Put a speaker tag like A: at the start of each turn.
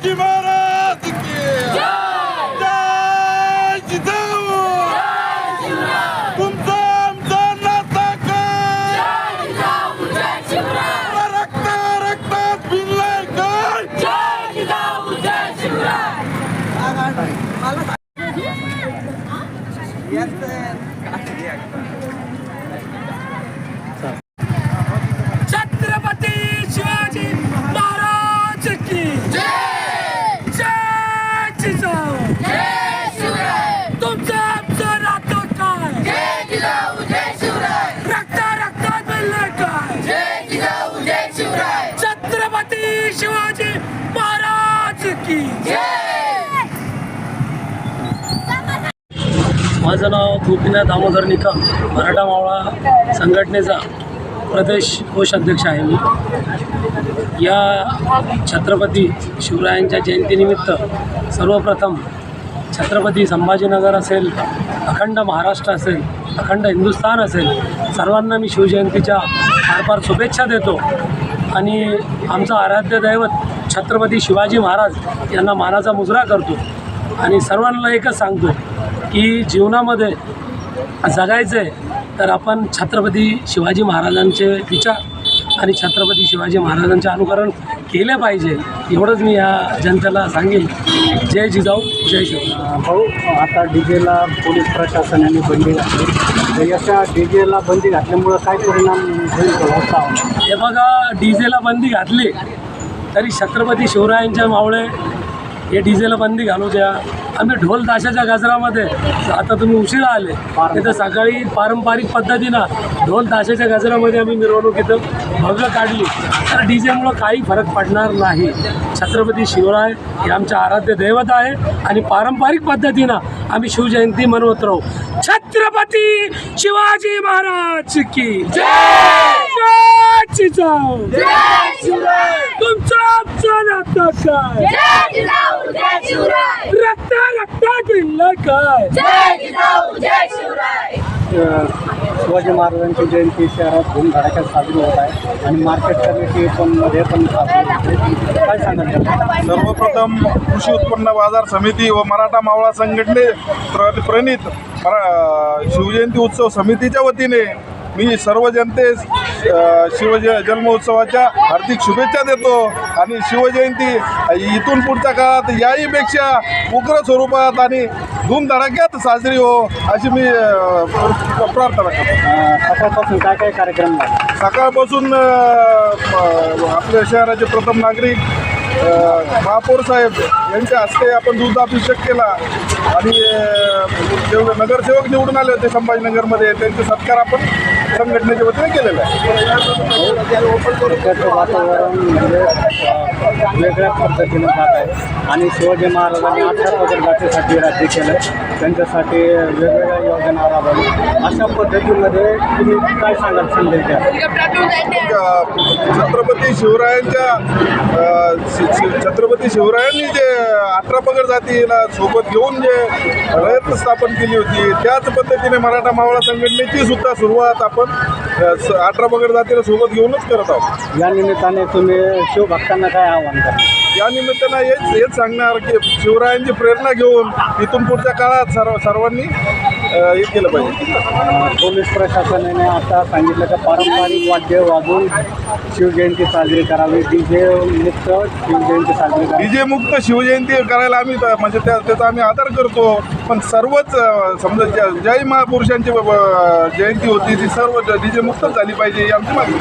A: शिवाजी महाराज की जय जिजाऊ तुमचा आमचा नाता काय रक्त रक्तात भिनलाय काय
B: छत्रपती शिवाजी महाराज की जय जय जिजाऊ तुमचं आमचं नातं काय रक्त रक्तात मिळलं काय छत्रपती शिवाजी महाराज की
C: माझं नाव गोपीनाथ दामोदर निकम, मराठा मावळा संघटनेचा प्रदेश कोषाध्यक्ष आहे मी. या छत्रपती शिवरायांच्या जयंतीनिमित्त सर्वप्रथम छत्रपती संभाजीनगर असेल, अखंड महाराष्ट्र असेल, अखंड हिंदुस्थान असेल, सर्वांना मी शिवजयंतीच्या फार फार शुभेच्छा देतो. आणि आमचं आराध्य दैवत छत्रपती शिवाजी महाराज यांना मानाचा मुजरा करतो. आणि सर्वांना एकच सांगतो की जीवनामध्ये जगायचं आहे तर आपण छत्रपती शिवाजी महाराजांचे विचार आणि छत्रपती शिवाजी महाराजांचे अनुकरण केले पाहिजे. एवढंच मी या जनतेला सांगेन. जय जिजाऊ जय शिवराय.
D: भाऊ, आता डीजेला पोलीस प्रशासनाने बंदी घातली, तर अशा डीजेला बंदी घातल्यामुळं काय परिणाम होईल?
C: हे बघा, डीजेला बंदी घातली तरी छत्रपती शिवरायांच्या मावळे हे डीजेला बंदी घालू द्या. आम्ही ढोल ताशाच्या गजरामध्ये, आता तुम्ही उशिरा आले तिथं सकाळी पारंपरिक पद्धतीनं ढोल ताशाच्या गजरामध्ये आम्ही मिरवणूक इथं भव्य काढली. तर डीजेमुळं काही फरक पडणार नाही. छत्रपती शिवराय हे आमचे आराध्य दैवत आहे आणि पारंपरिक पद्धतीनं आम्ही शिवजयंती मनवत राहू. छत्रपती शिवाजी महाराज की जय जय जिजाऊ तुमचं आमचं नातं काय रक्त रक्तात भिनलं काय.
D: शिवाजी महाराजांची जयंती शहरात धूमधडाक्यात साजरी होत आहे आणि मार्केट कमिटी पण मध्ये पण साजरी होते. काय सांगाल?
A: सर्वप्रथम कृषी उत्पन्न बाजार समिती व मराठा मावळा संघटने प्रणित शिवजयंती उत्सव समितीच्या वतीने मी सर्व जनतेस जन्मोत्सवाच्या हार्दिक शुभेच्छा देतो. आणि शिवजयंती इथून पुढच्या काळात याहीपेक्षा उग्र स्वरूपात आणि धूमधडाक्यात साजरी हो अशी मी प्रार्थना करतो.
D: सकाळपासून काय काय कार्यक्रम झाले?
A: सकाळपासून आपल्या शहराचे प्रथम नागरिक महापौर साहेब यांच्या हस्ते आपण दूध अभिषेक केला आणि नगरसेवक निवडून आले होते संभाजीनगरमध्ये, त्यांचे सत्कार आपण संघटनेच्या वतीने केलेला आहे.
D: वातावरण म्हणजे वेगळ्या पद्धतीनं जात आहे आणि शिवाजी महाराजांनी 18 पगडगाठीसाठी राज्य केलं, त्यांच्यासाठी वेगवेगळ्या योजना राबवल्या. अशा पद्धतीमध्ये तुम्ही काय सांगाल संदेश द्या?
A: छत्रपती शिवरायांनी जे 18 पगड जातीला सोबत घेऊन जे रयत स्थापन केली होती, त्याच पद्धतीने मराठा मावळा संघटनेची सुद्धा सुरुवात आपण 18 पगड जातीला सोबत घेऊनच करत आहोत.
D: या निमित्ताने तुम्ही शिवभक्तांना काय आव्हान करा?
A: या निमित्तानं हेच सांगणार की शिवरायांची प्रेरणा घेऊन इथून पुढच्या काळात सर्वांनी हे केलं पाहिजे.
D: पोलीस प्रशासनाने आता सांगितलं की पारंपरिक वाद्य वाजवून शिवजयंती साजरी करावी, डीजे मुक्त शिवजयंती साजरी करावी.
A: डीजे मुक्त शिवजयंती करायला आम्ही म्हणजे त्याचा आम्ही आदर करतो. पण सर्वच समजा ज्याही महापुरुषांची जयंती होती ती सर्व डीजे मुक्तच झाली पाहिजे ही आमची मागणी.